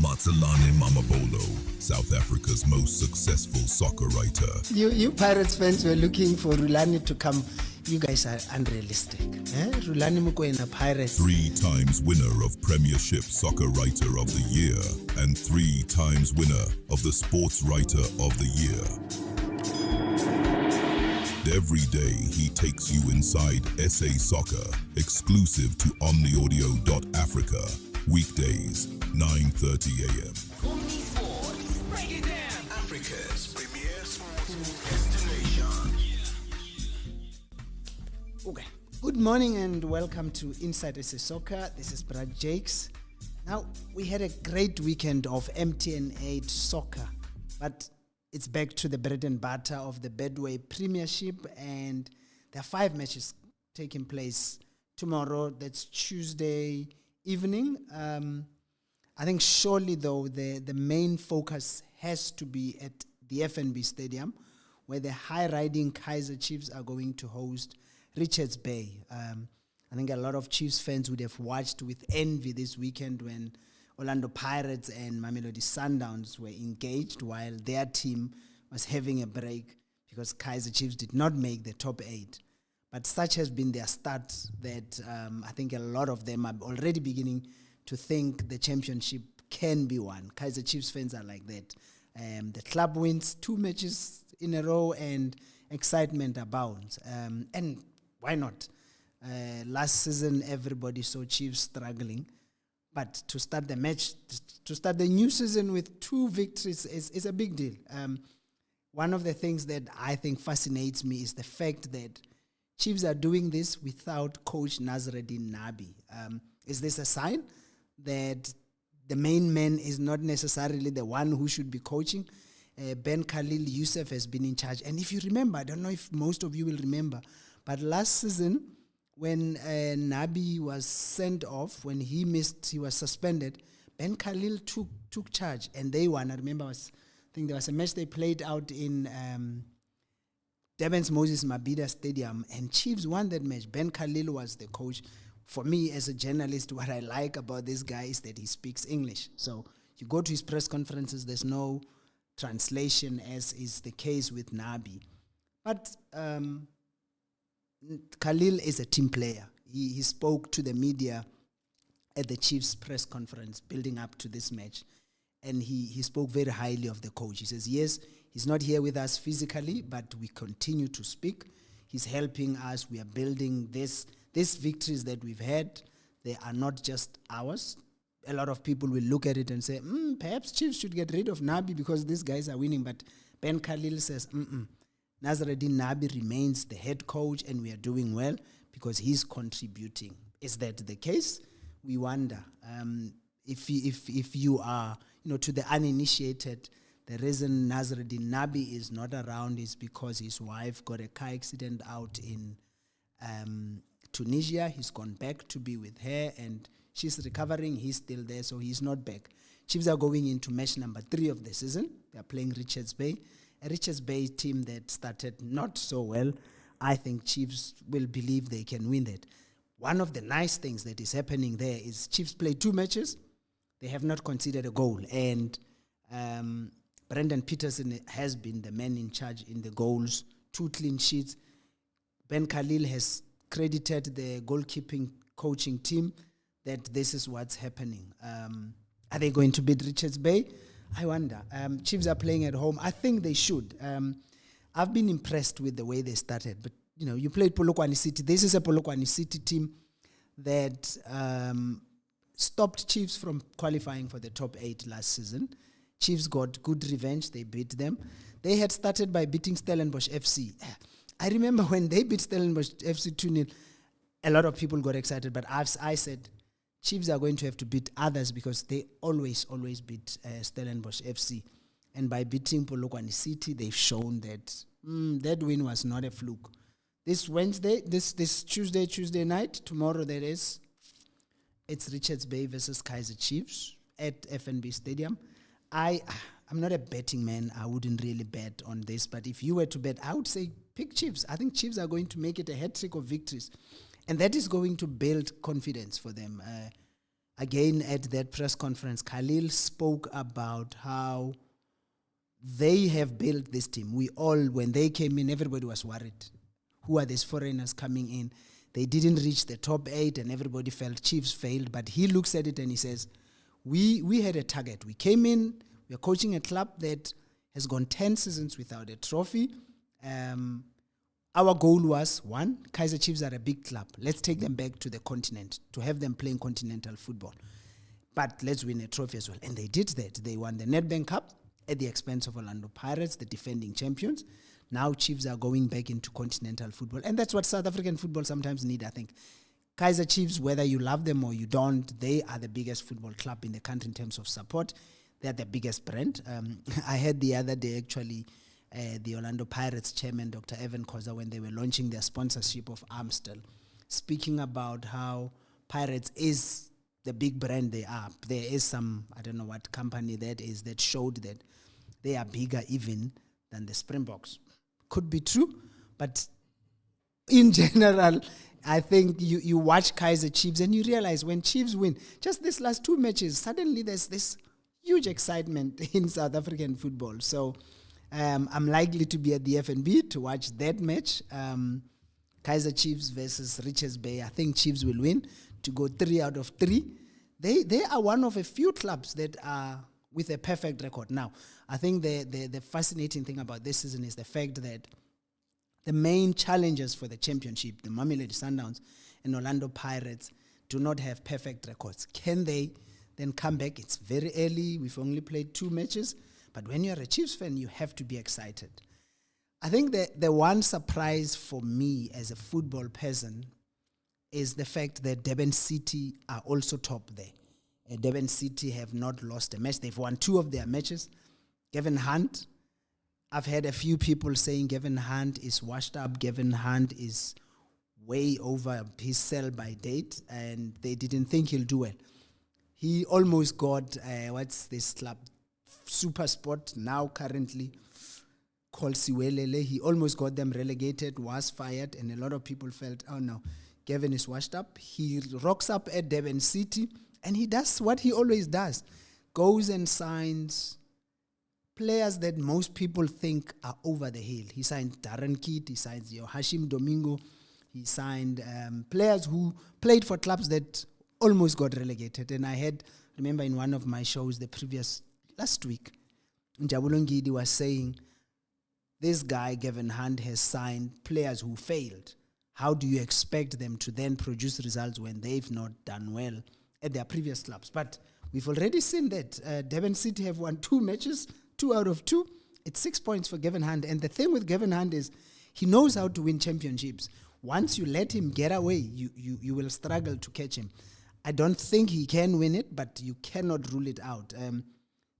Matsalane Mamabolo, South Africa's most successful soccer writer. You Pirates fans were looking for Rulani to come. You guys are unrealistic. Rulani Mukwena, Pirates. 3 times winner of Premiership Soccer Writer of the Year and 3 times winner of the Sports Writer of the Year. Every day he takes you inside SA Soccer, exclusive to omniaudio.africa. Weekdays, 9:30 a.m. Omni Sports, break it down. Africa's premier sports destination. Okay. Good morning and welcome to Inside SA Soccer. This is Brad Jakes. Now, we had a great weekend of MTN8 soccer, but it's back to the bread and butter of the Bedway Premiership, and there are 5 matches taking place tomorrow. That's Tuesday evening. I think surely, though, the main focus has to be at the FNB Stadium, where the high-riding Kaizer Chiefs are going to host Richards Bay. I think a lot of Chiefs fans would have watched with envy this weekend when Orlando Pirates and Mamelodi Sundowns were engaged while their team was having a break because Kaizer Chiefs did not make the top 8. But such has been their start that I think a lot of them are already beginning to think the championship can be won. Kaizer Chiefs fans are like that. The club wins 2 matches in a row and excitement abounds. And why not? Last season, everybody saw Chiefs struggling. But to start the match, to start the new season with 2 victories is a big deal. One of the things that I think fascinates me is the fact that Chiefs are doing this without Coach Nasreddin Nabi. Is this a sign that the main man is not necessarily the one who should be coaching? Ben Khalil Youssef has been in charge. And if you remember, I don't know if most of you will remember, but last season, when Nabi was sent off, when he missed, he was suspended, Ben Khalil took charge and they won. I remember, I think there was a match they played out in Durban's Moses Mabhida Stadium, and Chiefs won that match. Ben Khalil was the coach. For me, as a journalist, what I like about this guy is that he speaks English. So you go to his press conferences, there's no translation, as is the case with Nabi. But Khalil is a team player. He spoke to the media at the Chiefs press conference building up to this match. And he spoke very highly of the coach. He says, yes, he's not here with us physically, but we continue to speak. He's helping us. We are building these victories that we've had. They are not just ours. A lot of people will look at it and say, perhaps Chiefs should get rid of Nabi because these guys are winning. But Ben Khalil says, Nasreddin Nabi remains the head coach and we are doing well because he's contributing. Is that the case? We wonder. If you are, to the uninitiated, the reason Nasreddin Nabi is not around is because his wife got a car accident out in Tunisia. He's gone back to be with her and she's recovering. He's still there, so he's not back. Chiefs are going into match number 3 of the season. They're playing Richards Bay. A Richards Bay team that started not so well. I think Chiefs will believe they can win that. One of the nice things that is happening there is Chiefs play 2 matches. They have not conceded a goal. And Brendan Peterson has been the man in charge in the goals. 2 clean sheets. Ben Khalil has credited the goalkeeping coaching team that this is what's happening. Are they going to beat Richards Bay? I wonder. Chiefs are playing at home. I think they should. I've been impressed with the way they started. But, you played Polokwane City. This is a Polokwane City team that stopped Chiefs from qualifying for the top 8 last season. Chiefs got good revenge. They beat them. They had started by beating Stellenbosch FC. I remember when they beat Stellenbosch FC 2-0, a lot of people got excited. But as I said, Chiefs are going to have to beat others because they always beat Stellenbosch FC. And by beating Polokwane City, they've shown that that win was not a fluke. This Wednesday, this Tuesday night, tomorrow that is, it's Richards Bay versus Kaizer Chiefs at FNB Stadium. I'm not a betting man. I wouldn't really bet on this. But if you were to bet, I would say pick Chiefs. I think Chiefs are going to make it a hat-trick of victories. And that is going to build confidence for them. again at that press conference, Khalil spoke about how they have built this team. When they came in, everybody was worried. Who are these foreigners coming in? They didn't reach the top 8 and everybody felt Chiefs failed. But he looks at it and he says, we had a target. We came in, we're coaching a club that has gone 10 seasons without a trophy. Our goal was, one, Kaizer Chiefs are a big club. Let's take them back to the continent to have them playing continental football. But let's win a trophy as well. And they did that. They won the Nedbank Cup at the expense of Orlando Pirates, the defending champions. Now Chiefs are going back into continental football. And that's what South African football sometimes need, I think. Kaizer Chiefs, whether you love them or you don't, they are the biggest football club in the country in terms of support. They're the biggest brand. I heard the other day, actually, the Orlando Pirates chairman, Dr. Evan Khoza, when they were launching their sponsorship of Amstel, speaking about how Pirates is the big brand they are. There is some, I don't know what company that is, that showed that they are bigger even than the Springboks. Could be true, but in general, I think you watch Kaizer Chiefs and you realize when Chiefs win, just these last 2 matches, suddenly there's this huge excitement in South African football. So I'm likely to be at the FNB to watch that match. Kaizer Chiefs versus Richards Bay. I think Chiefs will win to go 3 out of 3. They are one of a few clubs that are with a perfect record. Now, I think the fascinating thing about this season is the fact that the main challengers for the championship, the Mamelodi Sundowns and Orlando Pirates, do not have perfect records. Can they then come back? It's very early. We've only played 2 matches. But when you're a Chiefs fan, you have to be excited. I think that the one surprise for me as a football person is the fact that Durban City are also top there. Durban City have not lost a match. They've won 2 of their matches. Gavin Hunt, I've had a few people saying Gavin Hunt is washed up. Gavin Hunt is way over his sell-by date, and they didn't think he'll do well. He almost got, what's this club? Super Sport, now currently called Siwelele. He almost got them relegated, was fired, and a lot of people felt, oh no, Gavin is washed up. He rocks up at Durban City, and he does what he always does. Goes and signs players that most people think are over the hill. He signed Darren Kidd, he signed Hashim Domingo, he signed players who played for clubs that almost got relegated. And I remember in one of my shows last week, Njabulo Ngidi was saying, this guy, Gavin Hunt, has signed players who failed. How do you expect them to then produce results when they've not done well at their previous clubs? But we've already seen that. Durban City have won 2 matches, 2 out of 2. It's 6 points for Gavin Hunt. And the thing with Gavin Hunt is he knows how to win championships. Once you let him get away, you will struggle to catch him. I don't think he can win it, but you cannot rule it out.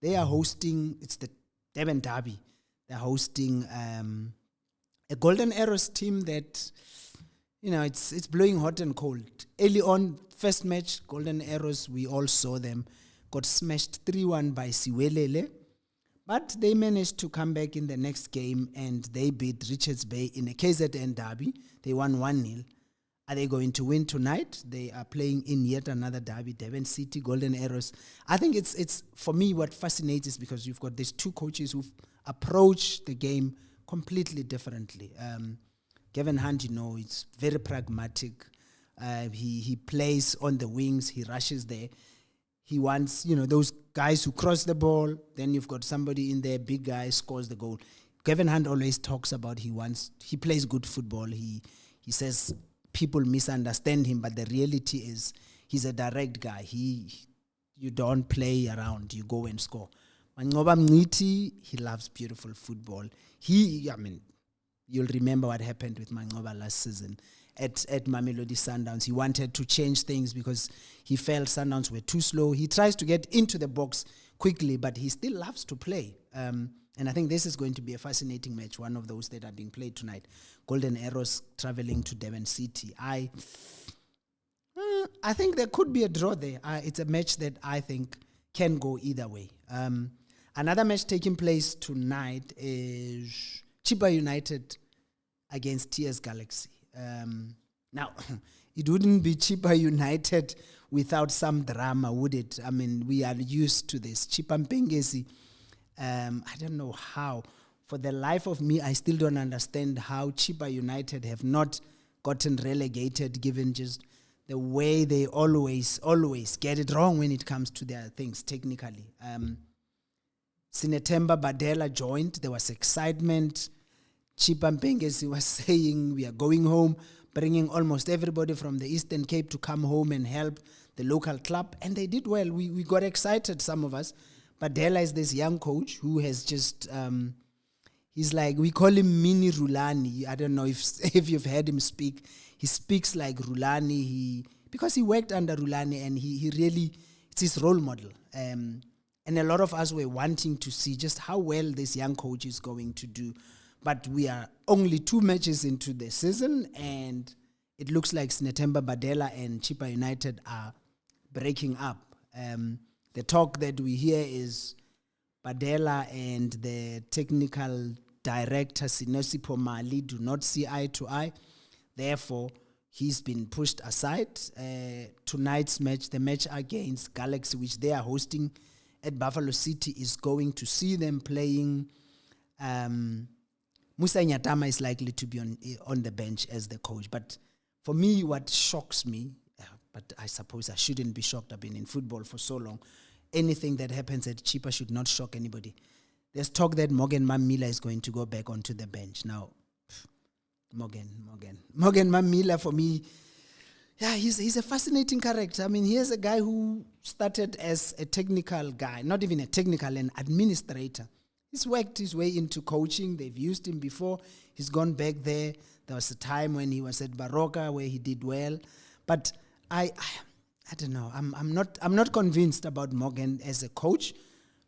They are hosting, it's the Durban Derby. They're hosting a Golden Arrows team that, it's blowing hot and cold. Early on, first match, Golden Arrows, we all saw them, got smashed 3-1 by Siwelele. But they managed to come back in the next game and they beat Richards Bay in a KZN derby. They won 1-0. Are they going to win tonight? They are playing in yet another derby, Durban City, Golden Arrows. I think it's for me, what fascinates is because you've got these 2 coaches who've approached the game completely differently. Gavin Hunt, it's very pragmatic. He plays on the wings. He rushes there. He wants, those guys who cross the ball. Then you've got somebody in there, big guy, scores the goal. Gavin Hunt always talks about he plays good football. He says people misunderstand him, but the reality is he's a direct guy. You don't play around. You go and score. Mangoba Mngiti, he loves beautiful football. You'll remember what happened with Mangoba last season at Mamelodi Sundowns. He wanted to change things because he felt Sundowns were too slow. He tries to get into the box quickly, but he still loves to play. And I think this is going to be a fascinating match, one of those that are being played tonight. Golden Arrows traveling to Durban City. I think there could be a draw there. It's a match that I think can go either way. Another match taking place tonight is Chiba United against TS Galaxy. Now, it wouldn't be Chippa United without some drama, would it? I mean, we are used to this. Chippa Mpengesi, I don't know how. For the life of me, I still don't understand how Chippa United have not gotten relegated, given just the way they always get it wrong when it comes to their things technically. Sinetemba Badela joined. There was excitement. Chippa Mpengesi was saying, we are going home, bringing almost everybody from the Eastern Cape to come home and help the local club. And they did well. We got excited, some of us. Badela is this young coach who has just... he's like, we call him Mini Rulani. I don't know if you've heard him speak. He speaks like Rulani. Because he worked under Rulani, and he really, it's his role model. And a lot of us were wanting to see just how well this young coach is going to do. But we are only 2 matches into the season, and it looks like Sinetemba Badela and Chippa United are breaking up. The talk that we hear is Badela and the technical director, Sinosipho Mali, do not see eye to eye. Therefore, he's been pushed aside. Tonight's match, the match against Galaxy, which they are hosting at Buffalo City, is going to see them playing. Musa Nyatama is likely to be on the bench as the coach. But for me, what shocks me, but I suppose I shouldn't be shocked, I've been in football for so long, anything that happens at Chippa should not shock anybody. There's talk that Morgan Mamila is going to go back onto the bench. Now, Morgan Mamila, for me, yeah, he's a fascinating character. I mean, here's a guy who started as a technical guy, not even a technical, an administrator. He's worked his way into coaching. They've used him before. He's gone back there. There was a time when he was at Baroka where he did well. But I don't know. I'm not convinced about Morgan as a coach.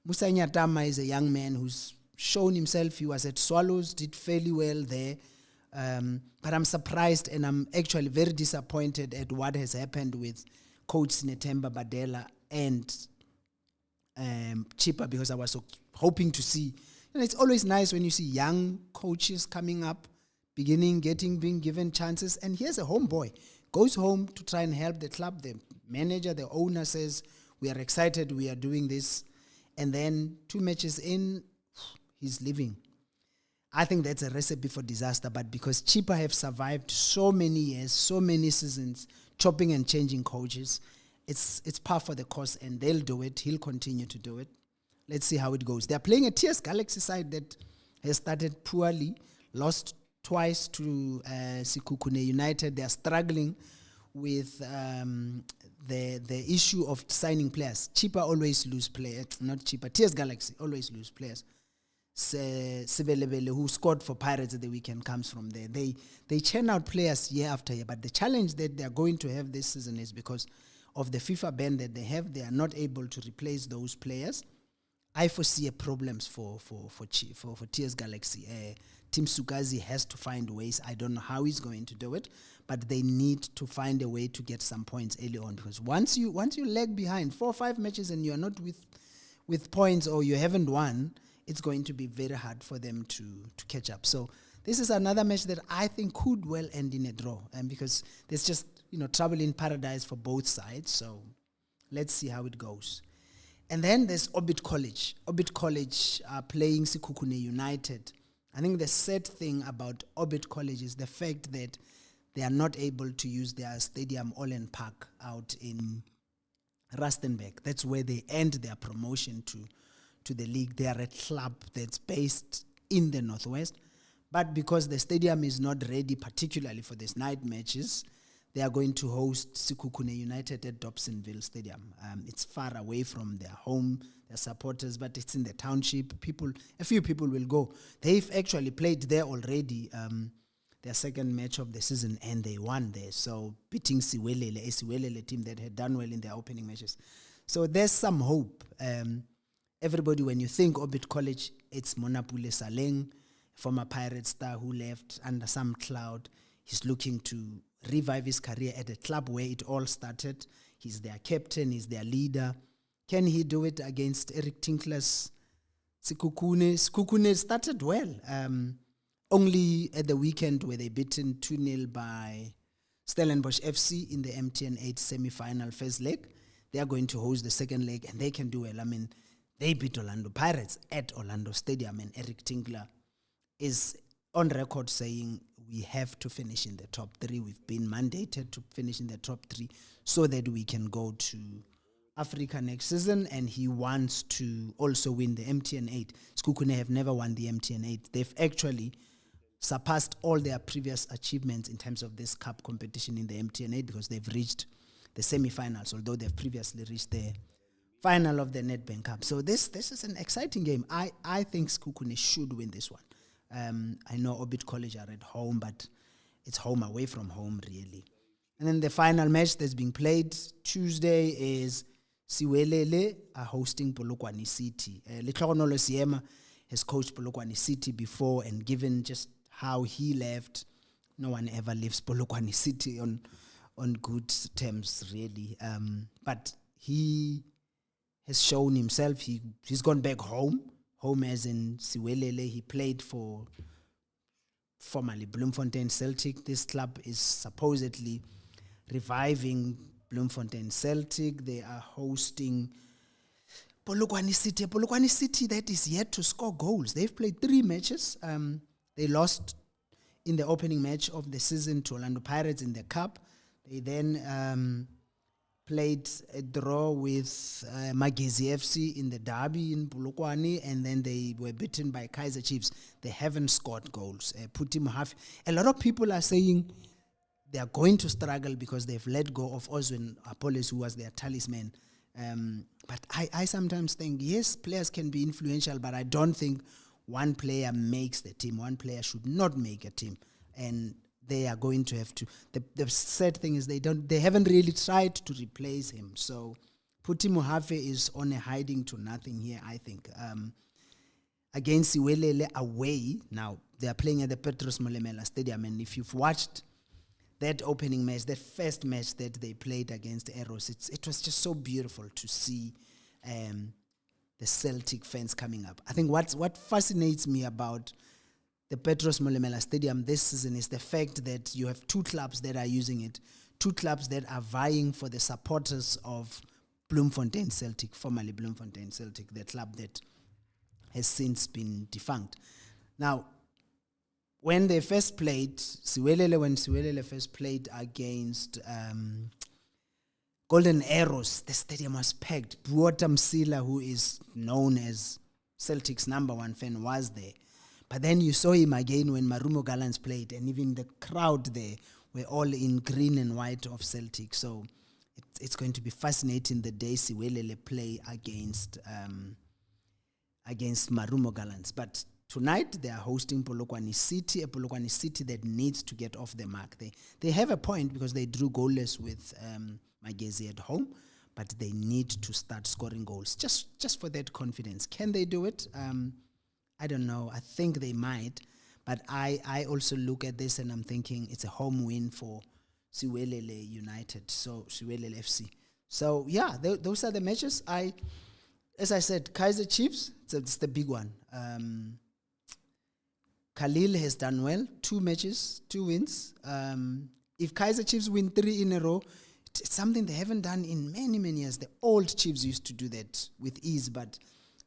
Musa Nyatama is a young man who's shown himself. He was at Swallows, did fairly well there. But I'm surprised, and I'm actually very disappointed at what has happened with Coach Sinetemba Badela and Chippa, because I was so hoping to see. It's always nice when you see young coaches coming up, being given chances. And here's a homeboy, goes home to try and help the club. The manager, the owner says, we are excited, we are doing this. And then 2 matches in, he's leaving. I think that's a recipe for disaster. But because Chippa have survived so many years, so many seasons, chopping and changing coaches, it's par for the course, and they'll do it. He'll continue to do it. Let's see how it goes. They're playing a TS Galaxy side that has started poorly, lost twice to Sekhukhune United. They're struggling with the issue of signing players. Chippa always lose players, not Chippa. TS Galaxy always lose players. Sibelebele, who scored for Pirates at the weekend, comes from there. They churn out players year after year, but the challenge that they're going to have this season is because of the FIFA ban that they have. They are not able to replace those players. I foresee problems for TS Galaxy. Tim Sukazi has to find ways. I don't know how he's going to do it, but they need to find a way to get some points early on, because once you lag behind 4 or 5 matches and you're not with points, or you haven't won, it's going to be very hard for them to catch up. So this is another match that I think could well end in a draw, and because there's just trouble in paradise for both sides. So let's see how it goes. And then there's Orbit College. Orbit College are playing Sekhukhune United. I think the sad thing about Orbit College is the fact that they are not able to use their stadium, Olen Park, out in Rustenburg. That's where they end their promotion to the league. They are a club that's based in the Northwest. But because the stadium is not ready, particularly for these night matches, they are going to host Sekhukhune United at Dobsonville Stadium. It's far away from their home, their supporters, but it's in the township. A few people will go. They've actually played there already, their second match of the season, and they won there. So beating Siwelele, a Siwelele team that had done well in their opening matches. So there's some hope. Everybody, when you think Orbit College, it's Monapule Saleng, former Pirate star who left under some cloud. He's looking to revive his career at a club where it all started. He's their captain, he's their leader. Can he do it against Eric Tinkler's Sekhukhune? Sekhukhune started well. Only at the weekend were they beaten 2-0 by Stellenbosch FC in the MTN 8 semi-final first leg. They are going to host the second leg, and they can do well. I mean, they beat Orlando Pirates at Orlando Stadium, and Eric Tinkler is on record saying we have to finish in the top 3. We've been mandated to finish in the top 3 so that we can go to Africa next season, and he wants to also win the MTN 8. Sekhukhune have never won the MTN 8. They've actually surpassed all their previous achievements in terms of this cup competition in the MTN 8 because they've reached the semi-finals, although they've previously reached the final of the Nedbank Cup. So this is an exciting game. I think Sekhukhune should win this one. I know Orbit College are at home, but it's home away from home, really. And then the final match that's being played Tuesday is Siwelele are hosting Polokwane City. Letlhogonolo Siema has coached Polokwane City before, and given just how he left, no one ever leaves Polokwane City on good terms, really. But he has shown himself. He's gone back home as in Siwelele. He played for formerly Bloemfontein Celtic. This club is supposedly reviving Bloemfontein Celtic. They are hosting Polokwane City. Polokwane City that is yet to score goals. They've played 3 matches. They lost in the opening match of the season to Orlando Pirates in the Cup. They then played a draw with Magezi FC in the derby in Polokwane, and then they were beaten by Kaizer Chiefs. They haven't scored goals. Puti Mohafi. A lot of people are saying they are going to struggle because they've let go of Oswin Apollos, who was their talisman. But I sometimes think, yes, players can be influential, but I don't think one player makes the team. One player should not make a team. And they are going to have to. The sad thing is they haven't really tried to replace him. So Puti Mohafe is on a hiding to nothing here, I think. Against Siwelele away, now they are playing at the Petros Molemela Stadium, and if you've watched that opening match, that first match that they played against Eros, it was just so beautiful to see the Celtic fans coming up. I think what fascinates me about the Petros Molemela Stadium this season is the fact that you have 2 clubs that are using it, 2 clubs that are vying for the supporters of Bloemfontein Celtic, formerly Bloemfontein Celtic, the club that has since been defunct. Now, when they first played, Siwelele first played against Golden Arrows, the stadium was packed. Buota Msila, who is known as Celtic's #1 fan, was there. But then you saw him again when Marumo Gallants played, and even the crowd there were all in green and white of Celtic. So it's going to be fascinating the day Siwelele play against Marumo Gallants. But tonight they are hosting Polokwane City, a Polokwane City that needs to get off the mark. They have a point because they drew goalless with Magezi at home, but they need to start scoring goals just for that confidence. Can they do it? I don't know. I think they might, but I also look at this and I'm thinking it's a home win for Siwelele United, so Siwelele FC. So yeah, those are the matches. As I said, Kaizer Chiefs, it's the big one. Khalil has done well, 2 matches, 2 wins. If Kaizer Chiefs win 3 in a row, it's something they haven't done in many, many years. The old Chiefs used to do that with ease, but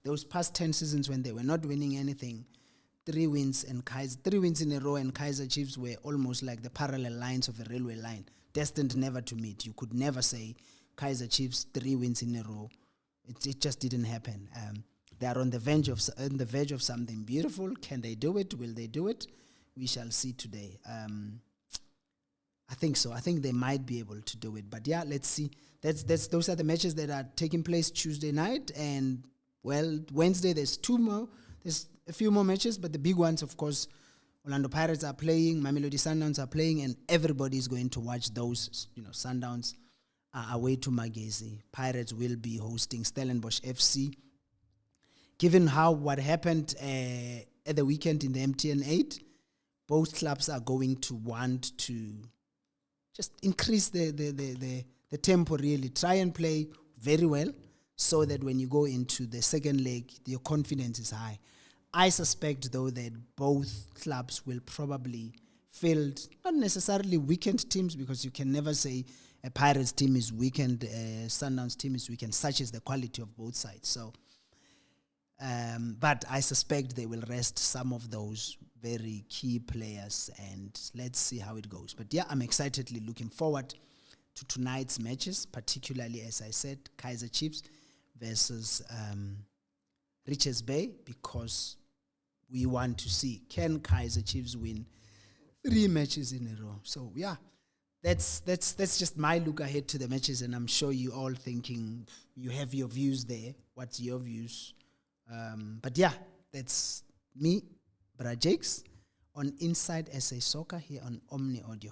those past 10 seasons when they were not winning anything, 3 wins in a row, and Kaizer Chiefs were almost like the parallel lines of a railway line, destined never to meet. You could never say Kaizer Chiefs 3 wins in a row. It just didn't happen. They are on the verge of something beautiful. Can they do it? Will they do it? We shall see today. I think so. I think they might be able to do it. But yeah, let's see. Those are the matches that are taking place Tuesday night, and well, Wednesday there's 2 more. There's a few more matches, but the big ones, of course, Orlando Pirates are playing, Mamelodi Sundowns are playing, and everybody is going to watch those. Sundowns are away to Magezi. Pirates will be hosting Stellenbosch FC. Given what happened at the weekend in the MTN 8, both clubs are going to want to just increase the tempo, really. Try and play very well so that when you go into the second leg, your confidence is high. I suspect, though, that both clubs will probably field, not necessarily weakened teams, because you can never say a Pirates team is weakened, a Sundowns team is weakened, such is the quality of both sides. So, but I suspect they will rest some of those very key players, and let's see how it goes. But yeah, I'm excitedly looking forward to tonight's matches, particularly, as I said, Kaizer Chiefs versus Richards Bay, because we want to see, can Kaizer Chiefs win 3 matches in a row? So yeah, that's just my look ahead to the matches, and I'm sure you all thinking, you have your views there. What's your views? But yeah, that's me, Brad Jakes, on Inside SA Soccer here on Omni Audio.